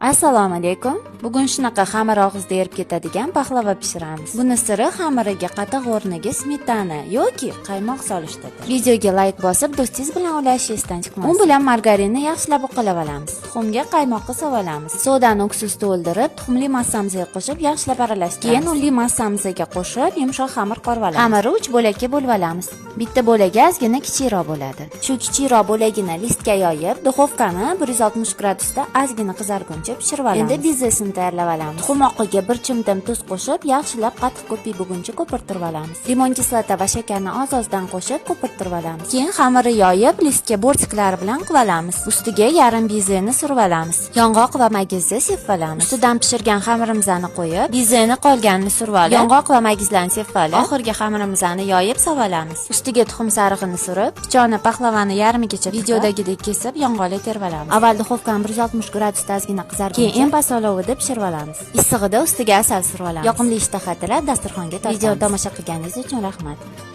Assalomu alaykum. Bugun shunaqa xamir og'izda erib ketadigan paxlava pishiramiz. Buni siri xamiriga qatiq o'rniga smetana yoki qaymoq solishdadir. Videoga like bosib, do'stingiz bilan ulashingizni esdan chiqmasin. U bilan margarinni yaxshilab uqalab olamiz. Tuxumga qaymoqni solamiz. Sodani oksiz to'ldirib, tuxumli massamizga qo'shib yaxshilab aralashtiramiz. Keyin unli massamizga qo'shib, yumshoq xamir qorib olamiz. Xamirni 3 bo'lakka bo'lib olamiz. Bitta bo'lagi ozgina kichikroq bo'ladi. Shu kichikroq bo'lagini listga yoyib, duxovkani 160 gradusda ozgina qizarguncha pishirib olamiz. Endi bizesini tayyorlab olamiz. Tuxum oqiga 1 chimdim tuz qo'shib, yaxshilab qatiq ko'pik bo'lguncha ko'pirtirib olamiz. Limon kislota va shakarni oz-ozdan qo'shib ko'pirtirib olamiz. Keyin xamirni yoyib, listga bortiklar bilan qilib olamiz. Ustiga yarim bizeni surib olamiz. Yong'oq va magizni sepib olamiz. Ustidan pishirgan xamirimizni qo'yib, bizeni qolganini surib olib, yong'oq va magizlarni sepib olib, oxirgi xamirimizni yoyib solib olamiz. Ustiga tuxum sarig'ini surib, pichoqni paxlavani yarmigacha videodagidek kesib, yong'oqli terib olamiz. Avval duxovkani 160 gradusda ozgina qizarib, keyin pas olovida pishirib olamiz. Issig'ida ustiga asal surib olamiz. Yoqimli ishtaha tilab dasturxonga tortamiz. Video tomosha qilganingiz uchun rahmat.